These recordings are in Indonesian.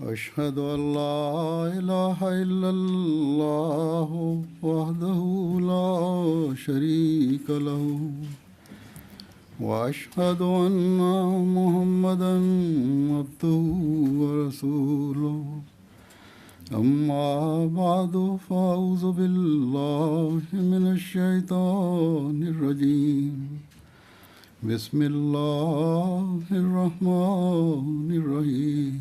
أشهد أن لا إله إلا الله وحده لا شريك له وأشهد أن محمدا عبده ورسوله أما بعد فأعوذ بالله من الشيطان الرجيم بسم الله الرحمن الرحيم.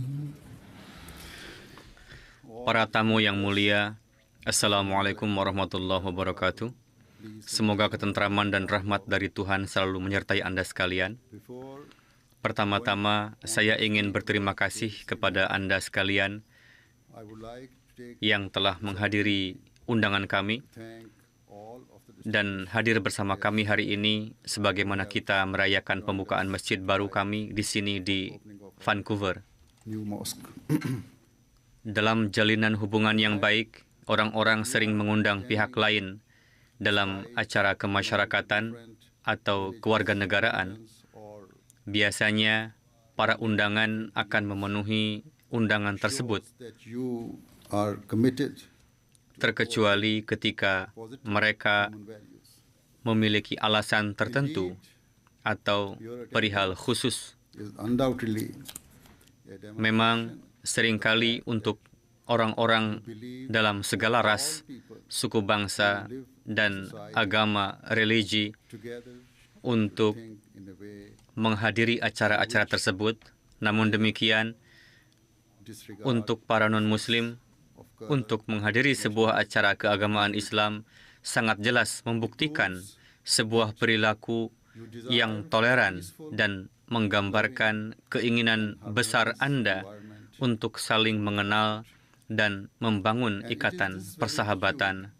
Para tamu yang mulia, Assalamualaikum warahmatullahi wabarakatuh. Semoga ketentraman dan rahmat dari Tuhan selalu menyertai Anda sekalian. Pertama-tama, saya ingin berterima kasih kepada Anda sekalian yang telah menghadiri undangan kami dan hadir bersama kami hari ini sebagaimana kita merayakan pembukaan masjid baru kami di sini di Vancouver. Dalam jalinan hubungan yang baik, orang-orang sering mengundang pihak lain dalam acara kemasyarakatan atau kewarganegaraan. Biasanya, para undangan akan memenuhi undangan tersebut, terkecuali ketika mereka memiliki alasan tertentu atau perihal khusus. Memang seringkali untuk orang-orang dalam segala ras, suku bangsa, dan agama religi untuk menghadiri acara-acara tersebut. Namun demikian, untuk para non-muslim, untuk menghadiri sebuah acara keagamaan Islam sangat jelas membuktikan sebuah perilaku yang toleran dan menggambarkan keinginan besar Anda untuk saling mengenal dan membangun ikatan persahabatan.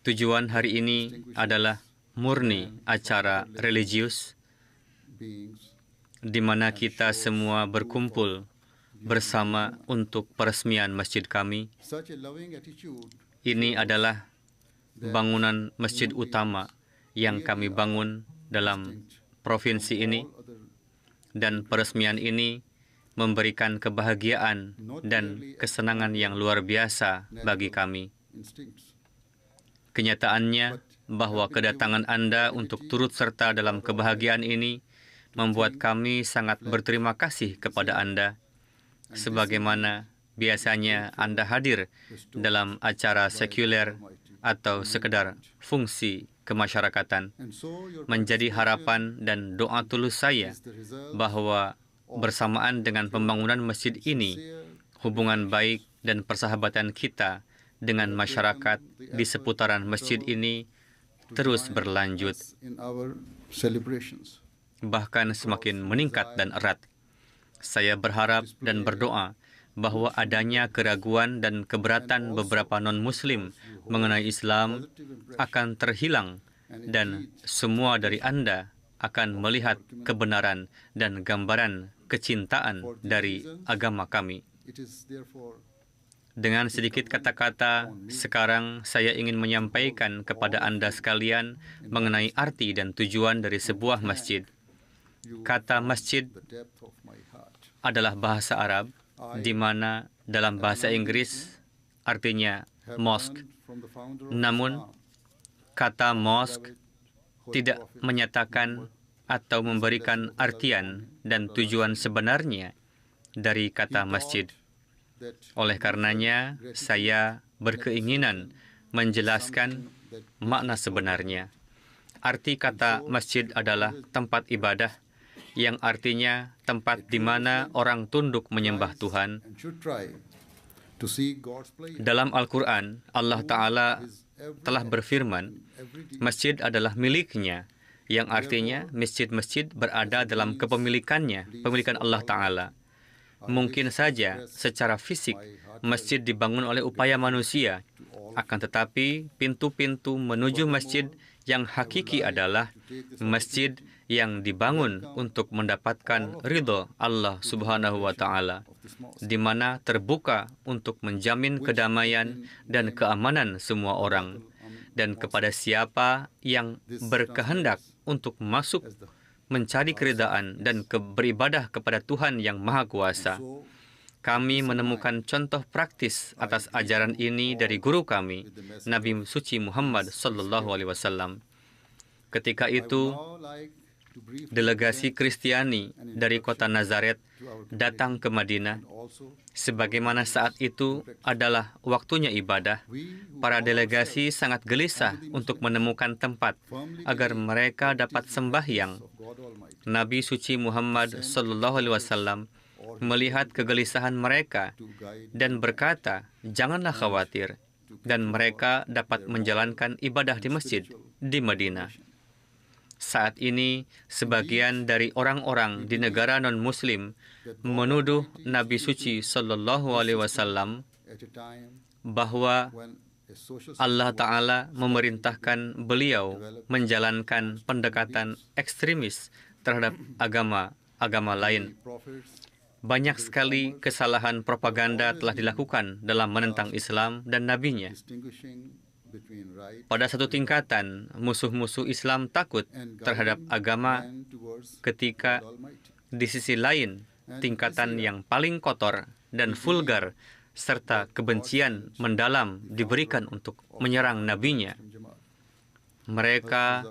Tujuan hari ini adalah murni acara religius, di mana kita semua berkumpul bersama untuk peresmian masjid kami. Ini adalah bangunan masjid utama yang kami bangun dalam provinsi ini, dan peresmian ini memberikan kebahagiaan dan kesenangan yang luar biasa bagi kami. Kenyataannya bahwa kedatangan Anda untuk turut serta dalam kebahagiaan ini membuat kami sangat berterima kasih kepada Anda. Sebagaimana biasanya Anda hadir dalam acara sekuler atau sekedar fungsi kemasyarakatan. Menjadi harapan dan doa tulus saya bahwa bersamaan dengan pembangunan masjid ini, hubungan baik dan persahabatan kita dengan masyarakat di seputaran masjid ini terus berlanjut, bahkan semakin meningkat dan erat. Saya berharap dan berdoa bahwa adanya keraguan dan keberatan beberapa non-muslim mengenai Islam akan terhilang dan semua dari Anda akan melihat kebenaran dan gambaran kecintaan dari agama kami. Dengan sedikit kata-kata, sekarang saya ingin menyampaikan kepada Anda sekalian mengenai arti dan tujuan dari sebuah masjid. Kata masjid adalah bahasa Arab, di mana dalam bahasa Inggris artinya mosque. Namun, kata mosque tidak menyatakan atau memberikan artian dan tujuan sebenarnya dari kata masjid. Oleh karenanya, saya berkeinginan menjelaskan makna sebenarnya. Arti kata masjid adalah tempat ibadah, yang artinya tempat di mana orang tunduk menyembah Tuhan. Dalam Al-Quran, Allah Ta'ala telah berfirman, masjid adalah miliknya, yang artinya masjid-masjid berada dalam kepemilikan Allah Ta'ala. Mungkin saja secara fisik masjid dibangun oleh upaya manusia, akan tetapi pintu-pintu menuju masjid yang hakiki adalah masjid yang dibangun untuk mendapatkan ridho Allah Subhanahu wa Ta'ala, di mana terbuka untuk menjamin kedamaian dan keamanan semua orang, dan kepada siapa yang berkehendak untuk masuk mencari keridaan dan beribadah kepada Tuhan yang Maha Kuasa. Kami menemukan contoh praktis atas ajaran ini dari guru kami, Nabi suci Muhammad sallallahu alaihi wasallam. Ketika itu, delegasi Kristiani dari kota Nazaret datang ke Madinah. Sebagaimana saat itu adalah waktunya ibadah, para delegasi sangat gelisah untuk menemukan tempat agar mereka dapat sembahyang. Nabi suci Muhammad sallallahu alaihi wasallam melihat kegelisahan mereka dan berkata, "Janganlah khawatir," dan mereka dapat menjalankan ibadah di masjid di Madinah. Saat ini, sebagian dari orang-orang di negara non-Muslim menuduh Nabi suci sallallahu alaihi wasallam bahwa Allah Ta'ala memerintahkan beliau menjalankan pendekatan ekstremis terhadap agama lain. Banyak sekali kesalahan propaganda telah dilakukan dalam menentang Islam dan nabinya. Pada satu tingkatan, musuh-musuh Islam takut terhadap agama, ketika di sisi lain, tingkatan yang paling kotor dan vulgar serta kebencian mendalam diberikan untuk menyerang nabinya. Mereka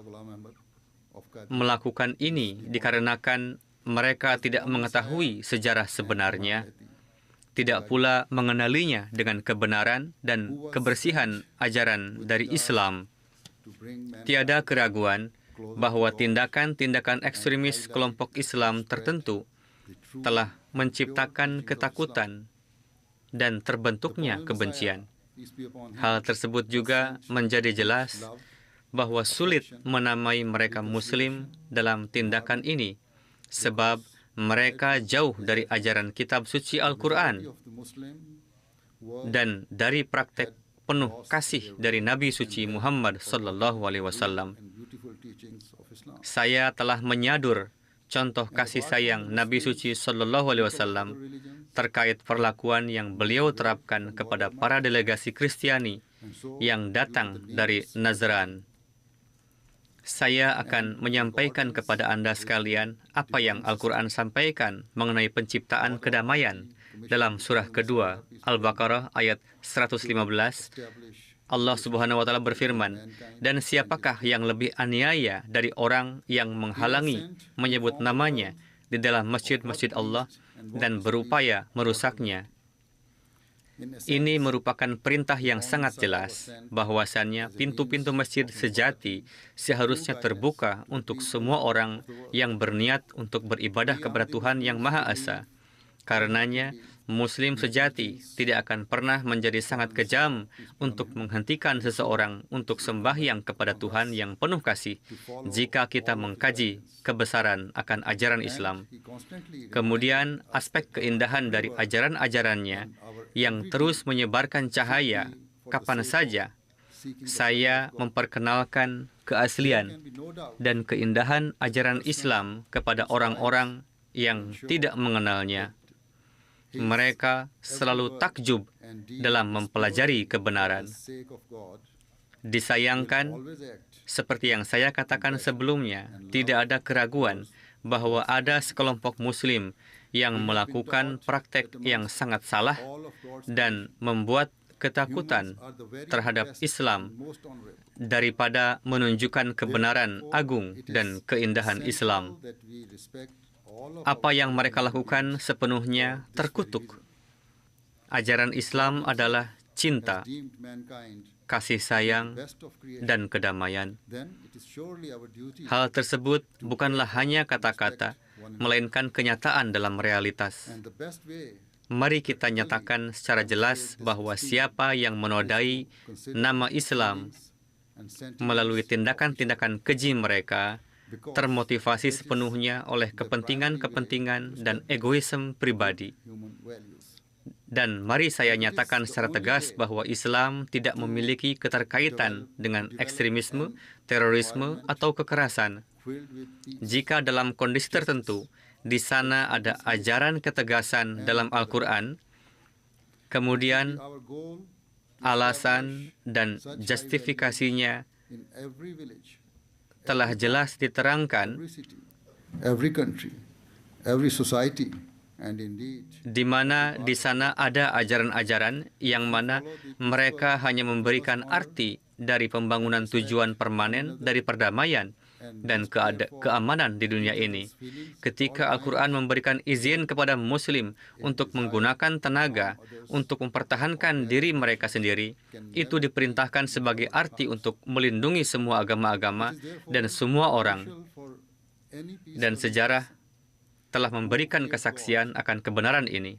melakukan ini dikarenakan mereka tidak mengetahui sejarah sebenarnya, tidak pula mengenalinya dengan kebenaran dan kebersihan ajaran dari Islam. Tiada keraguan bahwa tindakan-tindakan ekstremis kelompok Islam tertentu telah menciptakan ketakutan dan terbentuknya kebencian. Hal tersebut juga menjadi jelas bahwa sulit menamai mereka Muslim dalam tindakan ini, sebab mereka jauh dari ajaran kitab suci Al-Quran dan dari praktek penuh kasih dari Nabi suci Muhammad sallallahu alaihi wasallam. Saya telah menyadur contoh kasih sayang Nabi suci sallallahu alaihi wasallam terkait perlakuan yang beliau terapkan kepada para delegasi Kristiani yang datang dari Nazran. Saya akan menyampaikan kepada Anda sekalian apa yang Al-Quran sampaikan mengenai penciptaan kedamaian dalam surah kedua, Al-Baqarah ayat 115. Allah Subhanahu wa Ta'ala berfirman, "Dan siapakah yang lebih aniaya dari orang yang menghalangi menyebut namanya di dalam masjid-masjid Allah dan berupaya merusaknya?" Ini merupakan perintah yang sangat jelas bahwasannya pintu-pintu masjid sejati seharusnya terbuka untuk semua orang yang berniat untuk beribadah kepada Tuhan yang Maha Esa. Karenanya, Muslim sejati tidak akan pernah menjadi sangat kejam untuk menghentikan seseorang untuk sembahyang kepada Tuhan yang penuh kasih jika kita mengkaji kebesaran akan ajaran Islam. Kemudian, aspek keindahan dari ajaran-ajarannya yang terus menyebarkan cahaya kapan saja saya memperkenalkan keaslian dan keindahan ajaran Islam kepada orang-orang yang tidak mengenalnya. Mereka selalu takjub dalam mempelajari kebenaran. Disayangkan, seperti yang saya katakan sebelumnya, tidak ada keraguan bahwa ada sekelompok Muslim yang melakukan praktek yang sangat salah dan membuat ketakutan terhadap Islam daripada menunjukkan kebenaran agung dan keindahan Islam. Apa yang mereka lakukan sepenuhnya terkutuk. Ajaran Islam adalah cinta, kasih sayang, dan kedamaian. Hal tersebut bukanlah hanya kata-kata, melainkan kenyataan dalam realitas. Mari kita nyatakan secara jelas bahwa siapa yang menodai nama Islam melalui tindakan-tindakan keji mereka termotivasi sepenuhnya oleh kepentingan-kepentingan dan egoisme pribadi. Dan mari saya nyatakan secara tegas bahwa Islam tidak memiliki keterkaitan dengan ekstremisme, terorisme, atau kekerasan. Jika dalam kondisi tertentu, di sana ada ajaran ketegasan dalam Al-Quran, kemudian alasan dan justifikasinya telah jelas diterangkan every country, every society, and indeed di mana di sana ada ajaran-ajaran yang mana mereka hanya memberikan arti dari pembangunan tujuan permanen dari perdamaian dan keamanan di dunia ini. Ketika Al-Quran memberikan izin kepada Muslim untuk menggunakan tenaga untuk mempertahankan diri mereka sendiri, itu diperintahkan sebagai arti untuk melindungi semua agama-agama dan semua orang. Dan sejarah telah memberikan kesaksian akan kebenaran ini.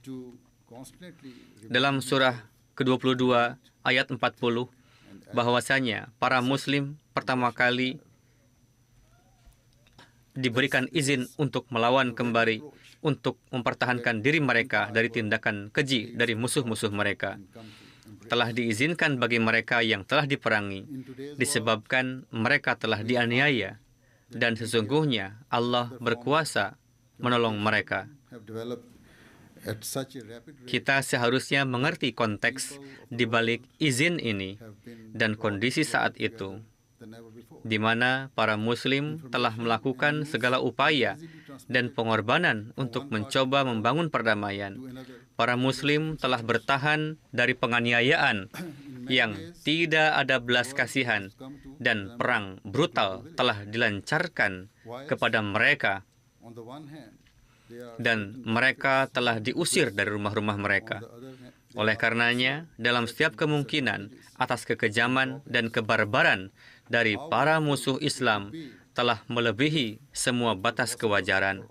Dalam surah ke-22 ayat 40, bahwasanya para Muslim pertama kali diberikan izin untuk melawan kembali, untuk mempertahankan diri mereka dari tindakan keji dari musuh-musuh mereka. Telah diizinkan bagi mereka yang telah diperangi, disebabkan mereka telah dianiaya, dan sesungguhnya Allah berkuasa menolong mereka. Kita seharusnya mengerti konteks di balik izin ini dan kondisi saat itu, di mana para Muslim telah melakukan segala upaya dan pengorbanan untuk mencoba membangun perdamaian. Para Muslim telah bertahan dari penganiayaan yang tidak ada belas kasihan, dan perang brutal telah dilancarkan kepada mereka, dan mereka telah diusir dari rumah-rumah mereka. Oleh karenanya, dalam setiap kemungkinan atas kekejaman dan kebarbaran dari para musuh Islam telah melebihi semua batas kewajaran.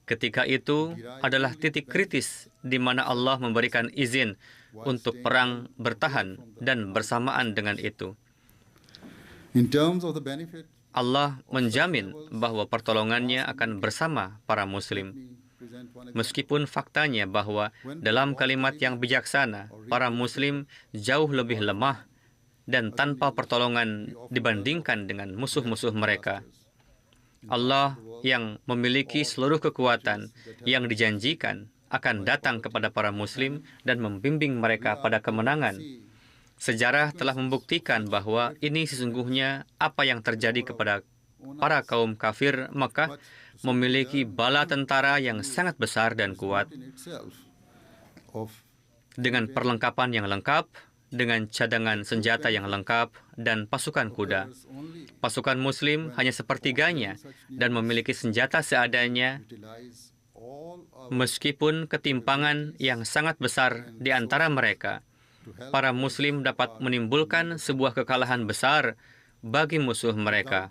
Ketika itu adalah titik kritis di mana Allah memberikan izin untuk perang bertahan, dan bersamaan dengan itu Allah menjamin bahwa pertolongannya akan bersama para Muslim. Meskipun faktanya bahwa dalam kalimat yang bijaksana, para Muslim jauh lebih lemah dan tanpa pertolongan dibandingkan dengan musuh-musuh mereka. Allah yang memiliki seluruh kekuatan yang dijanjikan akan datang kepada para Muslim dan membimbing mereka pada kemenangan. Sejarah telah membuktikan bahwa ini sesungguhnya apa yang terjadi kepada para kaum kafir Makkah, memiliki bala tentara yang sangat besar dan kuat, dengan perlengkapan yang lengkap, dengan cadangan senjata yang lengkap, dan pasukan kuda. Pasukan Muslim hanya sepertiganya dan memiliki senjata seadanya, meskipun ketimpangan yang sangat besar di antara mereka. Para Muslim dapat menimbulkan sebuah kekalahan besar bagi musuh mereka,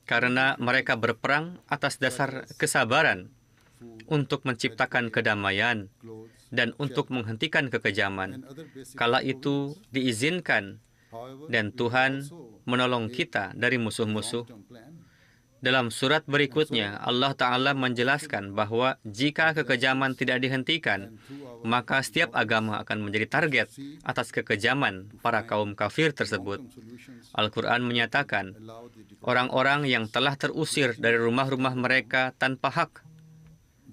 karena mereka berperang atas dasar kesabaran untuk menciptakan kedamaian dan untuk menghentikan kekejaman. Kala itu diizinkan, dan Tuhan menolong kita dari musuh-musuh. Dalam surat berikutnya, Allah Ta'ala menjelaskan bahwa jika kekejaman tidak dihentikan, maka setiap agama akan menjadi target atas kekejaman para kaum kafir tersebut. Al-Quran menyatakan, orang-orang yang telah terusir dari rumah-rumah mereka tanpa hak,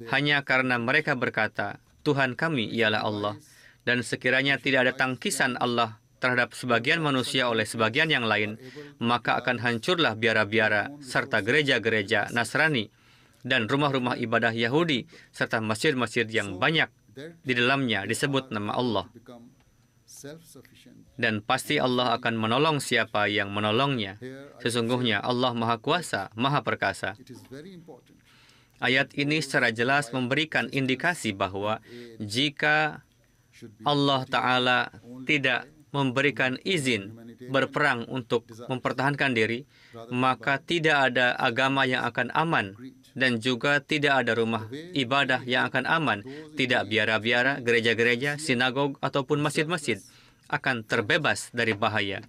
hanya karena mereka berkata, Tuhan kami ialah Allah, dan sekiranya tidak ada tangkisan Allah terhadap sebagian manusia oleh sebagian yang lain, maka akan hancurlah biara-biara serta gereja-gereja Nasrani dan rumah-rumah ibadah Yahudi serta masjid-masjid yang banyak di dalamnya disebut nama Allah. Dan pasti Allah akan menolong siapa yang menolongnya. Sesungguhnya Allah Maha Kuasa, Maha Perkasa. Ayat ini secara jelas memberikan indikasi bahwa jika Allah Ta'ala tidak memberikan izin berperang untuk mempertahankan diri, maka tidak ada agama yang akan aman, dan juga tidak ada rumah ibadah yang akan aman. Tidak biara-biara, gereja-gereja, sinagog, ataupun masjid-masjid akan terbebas dari bahaya.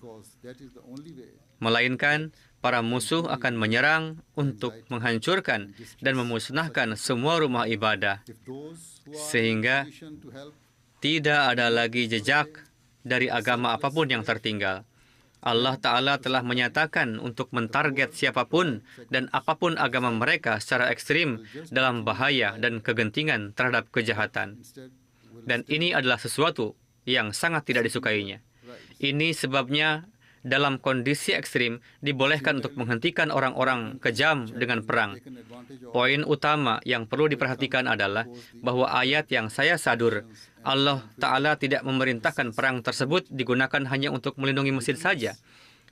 Melainkan, para musuh akan menyerang untuk menghancurkan dan memusnahkan semua rumah ibadah, sehingga tidak ada lagi jejak dari agama apapun yang tertinggal. Allah Ta'ala telah menyatakan untuk mentarget siapapun dan apapun agama mereka secara ekstrim dalam bahaya dan kegentingan terhadap kejahatan. Dan ini adalah sesuatu yang sangat tidak disukainya. Ini sebabnya dalam kondisi ekstrim dibolehkan untuk menghentikan orang-orang kejam dengan perang. Poin utama yang perlu diperhatikan adalah bahwa ayat yang saya sadur, Allah Ta'ala tidak memerintahkan perang tersebut digunakan hanya untuk melindungi masjid saja,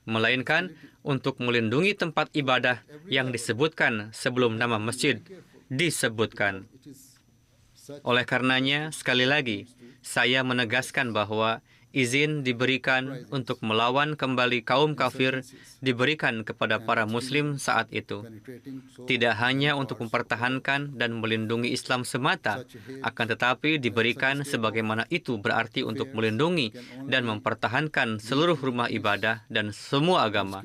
melainkan untuk melindungi tempat ibadah yang disebutkan sebelum nama masjid disebutkan. Oleh karenanya, sekali lagi, saya menegaskan bahwa izin diberikan untuk melawan kembali kaum kafir diberikan kepada para muslim saat itu. Tidak hanya untuk mempertahankan dan melindungi Islam semata, akan tetapi diberikan sebagaimana itu berarti untuk melindungi dan mempertahankan seluruh rumah ibadah dan semua agama.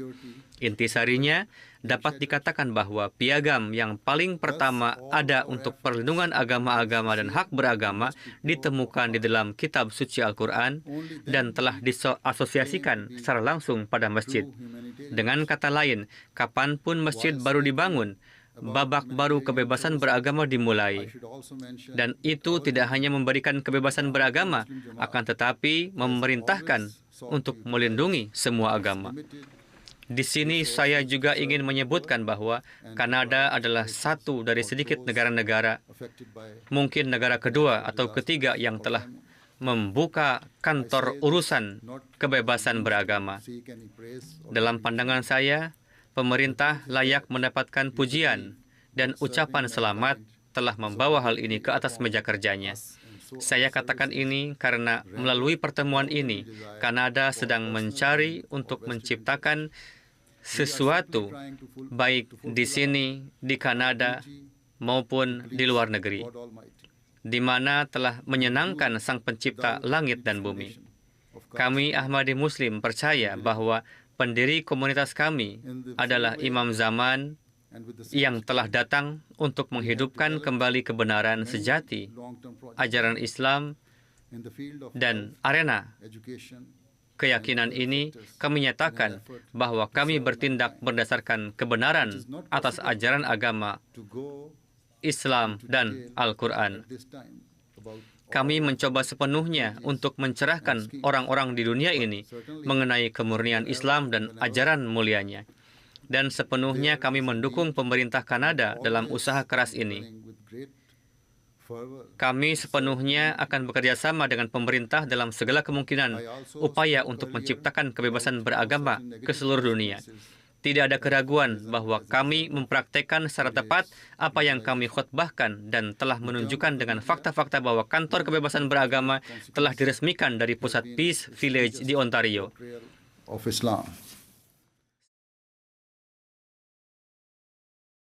Intisarinya, dapat dikatakan bahwa piagam yang paling pertama ada untuk perlindungan agama-agama dan hak beragama ditemukan di dalam kitab suci Al-Quran dan telah disosiasikan secara langsung pada masjid. Dengan kata lain, kapanpun masjid baru dibangun, babak baru kebebasan beragama dimulai. Dan itu tidak hanya memberikan kebebasan beragama, akan tetapi memerintahkan untuk melindungi semua agama. Di sini saya juga ingin menyebutkan bahwa Kanada adalah satu dari sedikit negara-negara, mungkin negara kedua atau ketiga yang telah membuka kantor urusan kebebasan beragama. Dalam pandangan saya, pemerintah layak mendapatkan pujian dan ucapan selamat telah membawa hal ini ke atas meja kerjanya. Saya katakan ini karena melalui pertemuan ini, Kanada sedang mencari untuk menciptakan sesuatu, baik di sini, di Kanada, maupun di luar negeri, di mana telah menyenangkan Sang Pencipta langit dan bumi. Kami Ahmadi Muslim percaya bahwa pendiri komunitas kami adalah imam zaman yang telah datang untuk menghidupkan kembali kebenaran sejati, ajaran Islam, dan arena keyakinan ini. Kami nyatakan bahwa kami bertindak berdasarkan kebenaran atas ajaran agama Islam dan Al-Quran. Kami mencoba sepenuhnya untuk mencerahkan orang-orang di dunia ini mengenai kemurnian Islam dan ajaran mulianya. Dan sepenuhnya kami mendukung pemerintah Kanada dalam usaha keras ini. Kami sepenuhnya akan bekerja sama dengan pemerintah dalam segala kemungkinan upaya untuk menciptakan kebebasan beragama ke seluruh dunia. Tidak ada keraguan bahwa kami mempraktekkan secara tepat apa yang kami khutbahkan dan telah menunjukkan dengan fakta-fakta bahwa kantor kebebasan beragama telah diresmikan dari pusat Peace Village di Ontario. Of Islam.